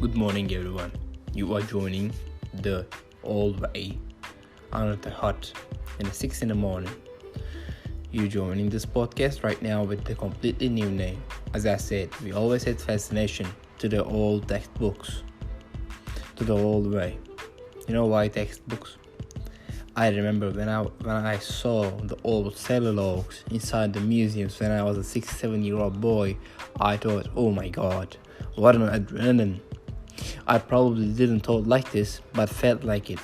Good morning, everyone. You are joining the Old Way under the hut in the 6 in the morning. You're joining this podcast right now with a completely new name. As I said, we always had fascination to the old textbooks, to the old way. You know why textbooks? I remember when I saw the old cellulose inside the museums when I was a 6-7-year-old boy, I thought, oh my god, what an adrenaline. I probably didn't thought like this, but felt like it.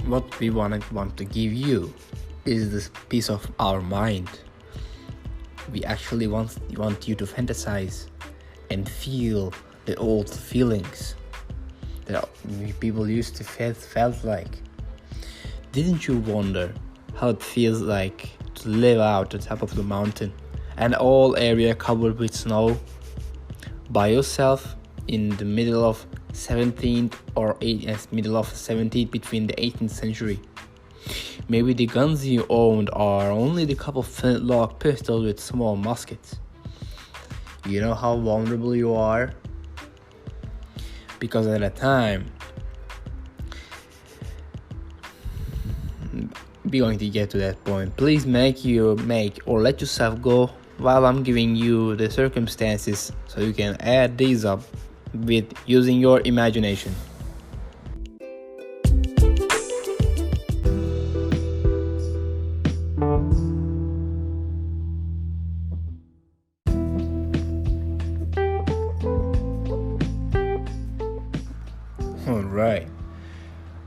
What we want to give you is this piece of our mind. We actually want you to fantasize and feel the old feelings that people used to felt like. Didn't you wonder how it feels like to live out the top of the mountain and all area covered with snow by yourself in the middle of 17th or middle of 17th between the 18th century? Maybe the guns you owned are only the couple flintlock pistols with small muskets. You know how vulnerable you are? Because at the time, we're going to get to that point. Please make or let yourself go while I'm giving you the circumstances so you can add these up with using your imagination. Alright,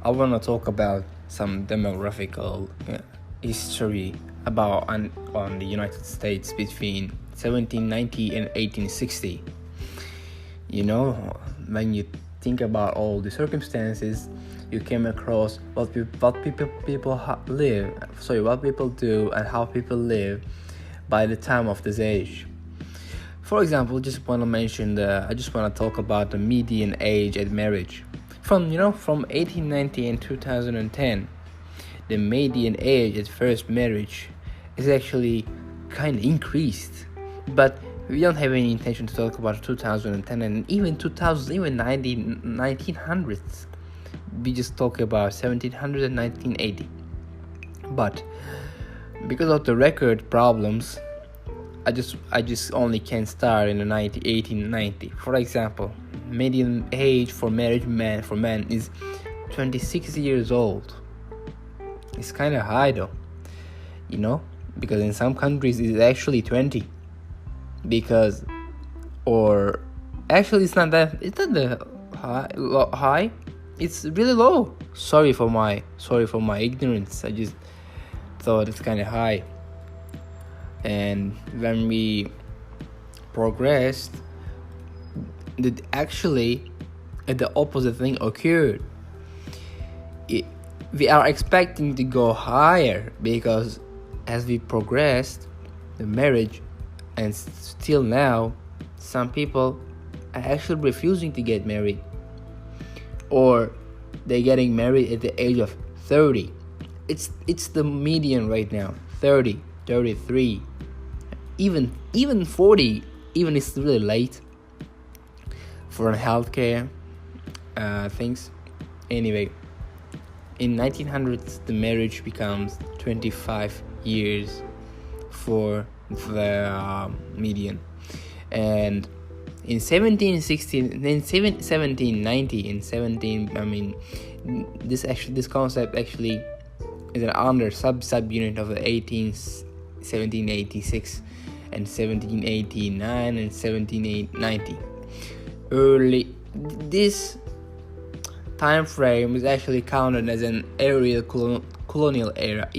I want to talk about some demographical history about on the United States between 1790 and 1860. You know, when you think about all the circumstances, you came across what people do and how people live by the time of this age. For example, I just want to talk about the median age at marriage. From 1890 and 2010, the median age at first marriage is actually kind of increased. But we don't have any intention to talk about 2010 and even 1900s. We just talk about 1700 and 1980. But because of the record problems, I just only can start in the 1890. For example, median age for marriage for men is 26 years old. It's kind of high though, because in some countries it's actually 20. It's not that high. It's really low. Sorry for my ignorance. I just thought it's kind of high. And when we progressed, the opposite thing occurred. We are expecting to go higher because as we progressed, the marriage, and still now, some people are actually refusing to get married, or they're getting married at the age of 30. It's the median right now, 30, 33, even 40. Even it's really late for healthcare things. Anyway, in 1900s, the marriage becomes 25 years for the median, and in 1790, this concept actually is an under subunit of the 1786 and 1789 and 1790. This time frame is actually counted as an aerial colonial era.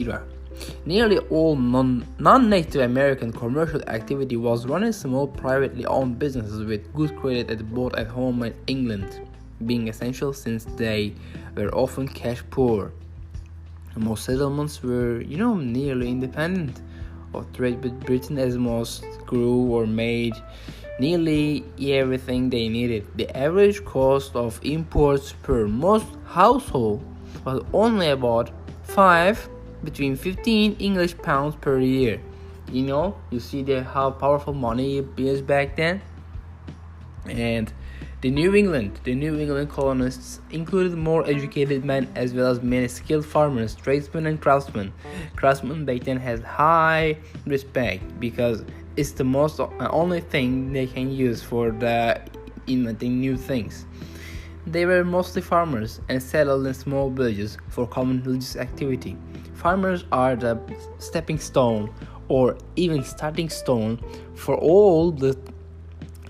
Nearly all non-Native American commercial activity was run as small privately owned businesses with good credit both at home and England, being essential since they were often cash poor. Most settlements were, nearly independent of trade with Britain, as most grew or made nearly everything they needed. The average cost of imports per most household was only about $5 between 15 English pounds per year. You see how powerful money is back then. And the New England colonists included more educated men as well as many skilled farmers, tradesmen, and craftsmen. Craftsmen back then had high respect because it's the only thing they can use for inventing new things. They were mostly farmers and settled in small villages for common religious activity. Farmers are the stepping stone or even starting stone for all the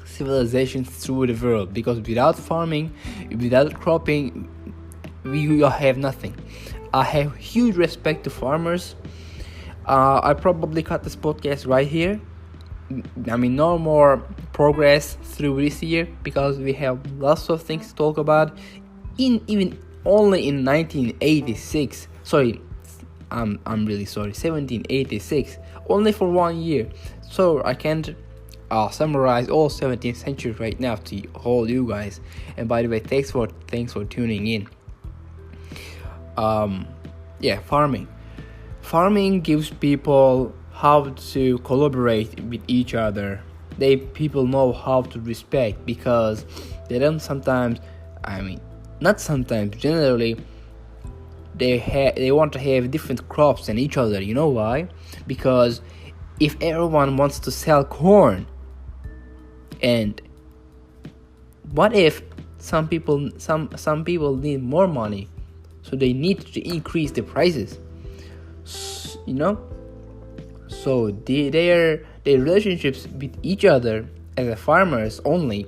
civilizations through the world, because without farming, without cropping, we have nothing. I have huge respect to farmers. I probably cut this podcast right here. No more progress through this year because we have lots of things to talk about. Even only in 1986, I'm really sorry, 1786, only for 1 year. So I can't summarize all 17th century right now to all you guys. And by the way, thanks for tuning in. Farming gives people how to collaborate with each other. People know how to respect because they don't sometimes, not sometimes, generally they want to have different crops than each other. You know why? Because if everyone wants to sell corn, and what if some people need more money, so they need to increase the prices, so their relationships with each other as a farmers only,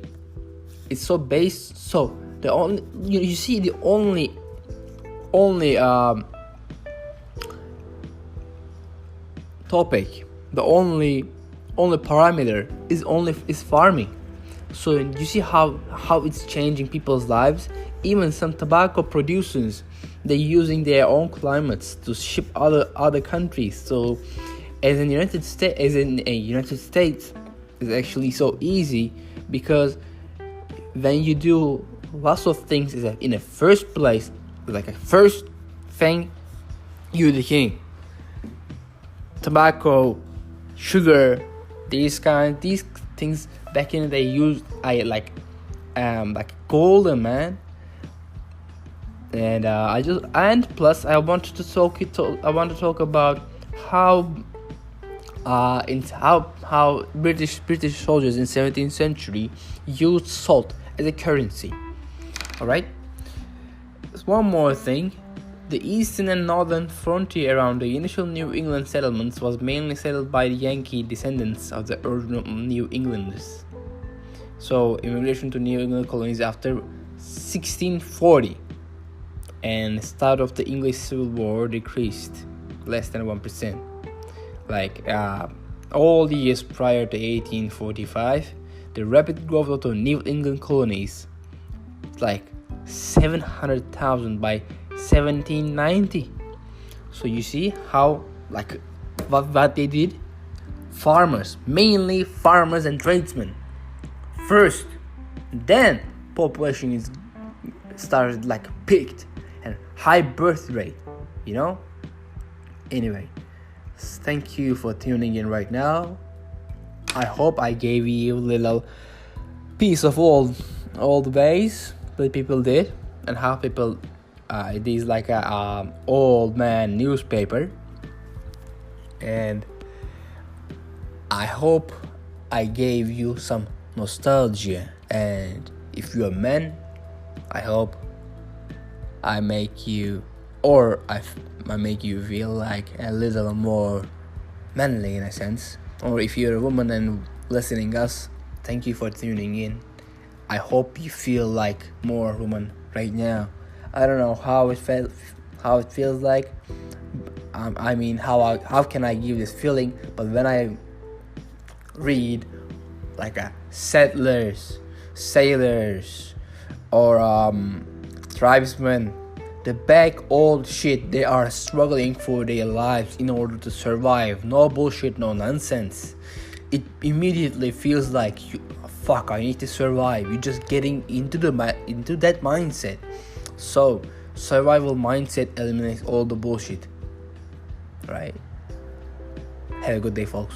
it's so based. So the only the only topic, the only parameter is farming. So you see how it's changing people's lives. Even some tobacco producers, they're using their own climates to ship other countries. So as in United States is actually so easy because when you do lots of things in the first place, like a first thing, you're the king. Tobacco, sugar, these things back in the day used like golden, man. And plus I want to talk about how British soldiers in 17th century used salt as a currency. Alright? One more thing. The eastern and northern frontier around the initial New England settlements was mainly settled by the Yankee descendants of the original New Englanders. So immigration to New England colonies after 1640 and the start of the English Civil War decreased less than 1%. All the years prior to 1845, the rapid growth of the New England colonies, 700,000 by 1790. So you see how what they did. Mainly farmers and tradesmen first, then population is started peaked and high birth rate. Anyway, thank you for tuning in right now. I hope I gave you a little piece of all the ways that people did and how people it is like a old man newspaper. And I hope I gave you some nostalgia. And if you're a man, I hope I make you feel like a little more manly in a sense. Or if you're a woman and listening us, thank you for tuning in. I hope you feel like more woman right now. I don't know how it feels like. How can I give this feeling? But when I read settlers, sailors, or tribesmen, the back old shit, they are struggling for their lives in order to survive. No bullshit, no nonsense. It immediately feels like I need to survive. You're just getting into that mindset. So survival mindset eliminates all the bullshit. right? Have a good day, folks.